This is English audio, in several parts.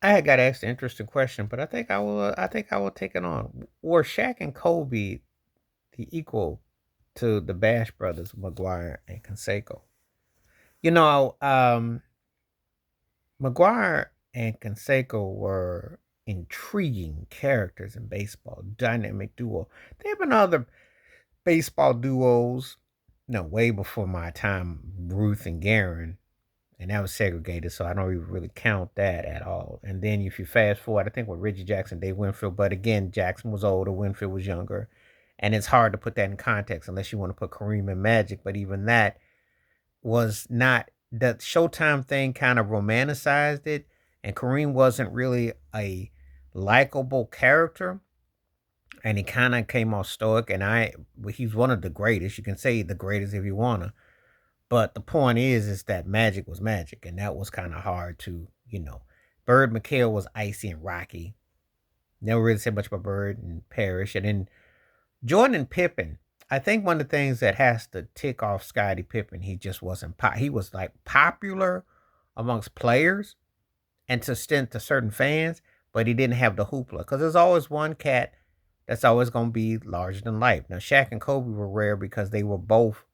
I had got asked an interesting question, but I think I will. I think I will take it on. Were Shaq and Kobe the equal to the Bash brothers, Mcgwire and Canseco? You know, Mcgwire and Canseco were intriguing characters in baseball, dynamic duo. There have been other baseball duos, way before my time, Ruth and Garen, and that was segregated, so I don't even really count that at all. And then if you fast forward, I think with Reggie Jackson, Dave Winfield, but again, Jackson was older, Winfield was younger, and it's hard to put that in context unless you want to put Kareem and Magic. But even that was not the Showtime thing. Kind of romanticized it, and Kareem wasn't really a likable character, and he kind of came off stoic. And he's one of the greatest. You can say the greatest if you wanna, but the point is that Magic was Magic, and that was kind of hard to. Bird McHale was icy and rocky. Never really said much about Bird and Parrish. And then Jordan and Pippen. I think one of the things that has to tick off Scottie Pippen, he just wasn't. He was like popular amongst players and to stint to certain fans, but he didn't have the hoopla because there's always one cat that's always going to be larger than life. Now, Shaq and Kobe were rare because they were both.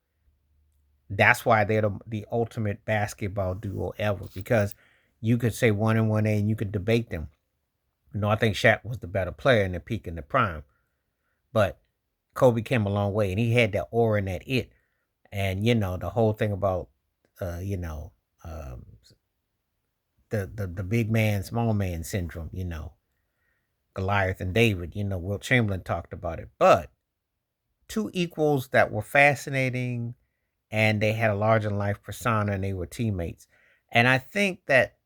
That's why they're the ultimate basketball duo ever, because you could say one and one A and you could debate them. I think Shaq was the better player in the peak and the prime, but Kobe came a long way and he had that aura and that it. And the whole thing about uh, you know, um, the big man, small man syndrome. Goliath and David. Wilt Chamberlain talked about it, but two equals that were fascinating, and they had a larger than life persona, and they were teammates. And I think that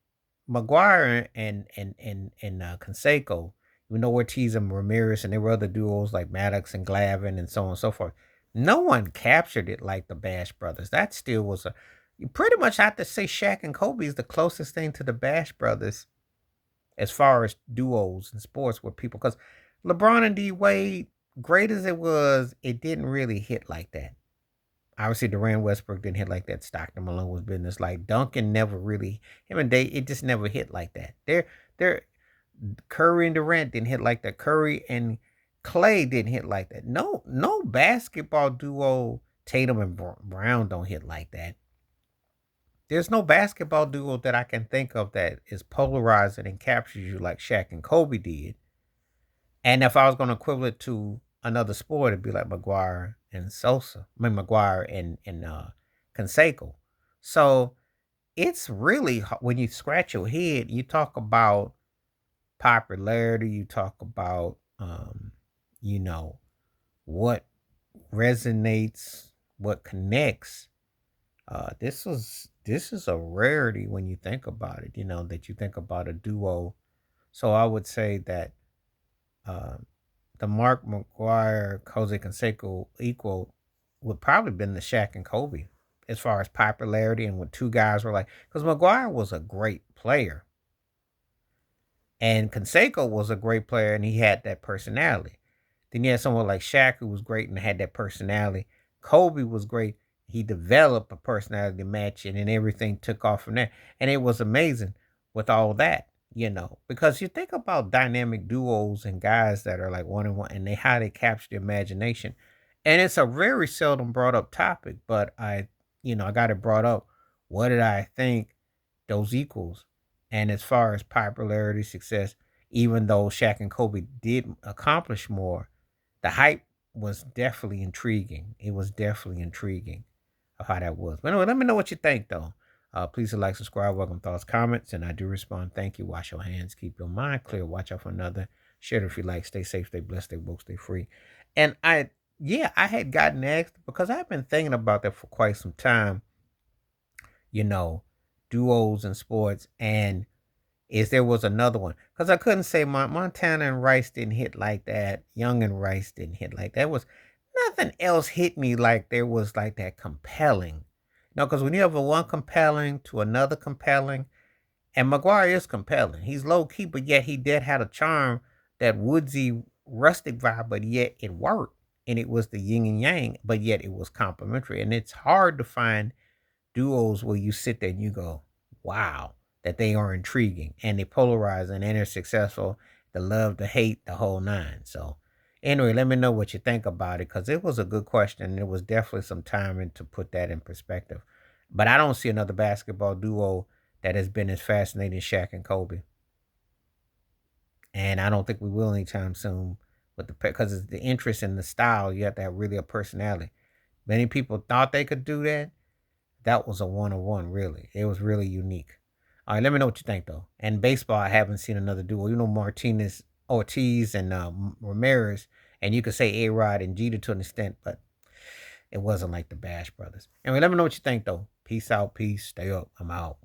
Mcgwire and Canseco, even though we're teasing Ramirez and there were other duos like Maddox and Glavin and so on and so forth, no one captured it like the Bash brothers. That still was a. You pretty much have to say Shaq and Kobe is the closest thing to the Bash brothers as far as duos in sports with people. Because LeBron and D Wade, great as it was, it didn't really hit like that. Obviously, Durant Westbrook didn't hit like that. Stockton Malone was business. Like Duncan never really, him and Dave, it just never hit like that. They're Curry and Durant didn't hit like that. Curry and Clay didn't hit like that. No basketball duo, Tatum and Brown don't hit like that. There's no basketball duo that I can think of that is polarizing and captures you like Shaq and Kobe did. And if I was going to equivalent it to another sport, it'd be like Mcgwire and Sosa. I mean, Mcgwire and Canseco. So it's really when you scratch your head, you talk about popularity, you talk about you know, what resonates, what connects. This is a rarity when you think about it. That you think about a duo. So I would say that uh, the Mark McGuire Jose Canseco equal would probably been the Shaq and Kobe as far as popularity and what two guys were like. Because McGuire was a great player and Canseco was a great player and he had that personality. Then you had someone like Shaq who was great and had that personality. Kobe was great. He developed a personality to match it and everything took off from there. And it was amazing with all that. Because you think about dynamic duos and guys that are like one and one and how they capture the imagination. And it's a very seldom brought up topic, but I got it brought up. What did I think those equals? And as far as popularity, success, even though Shaq and Kobe did accomplish more, the hype was definitely intriguing. It was definitely intriguing of how that was. But anyway, let me know what you think, though. Please like, subscribe, welcome thoughts, comments, and I do respond. Thank you. Wash your hands, keep your mind clear, watch out for another. Share it if you like. Stay safe, stay blessed, stay woke, stay free. And I had gotten asked because I've been thinking about that for quite some time. You know, duos in sports, and is there was another one because I couldn't say Montana and Rice didn't hit like that. Young and Rice didn't hit like that. Was nothing else hit me like there was like that compelling. No, because when you have a one compelling to another compelling, and Mcgwire is compelling. He's low key, but yet he did have a charm, that woodsy rustic vibe, but yet it worked. And it was the yin and yang, but yet it was complementary. And it's hard to find duos where you sit there and you go, wow, that they are intriguing and they polarizing and they're successful. The love, the hate, the whole nine. So anyway, let me know what you think about it because it was a good question. It was definitely some time to put that in perspective. But I don't see another basketball duo that has been as fascinating as Shaq and Kobe, and I don't think we will anytime soon. With the because it's the interest in the style, you have to have really a personality. Many people thought they could do that. That was a one on one, really. It was really unique. All right, let me know what you think though. And baseball, I haven't seen another duo. You know, Martinez, Ortiz, and Ramirez, and you could say A Rod and Jeter to an extent, but it wasn't like the Bash Brothers. Anyway, let me know what you think though. Peace out, peace. Stay up. I'm out.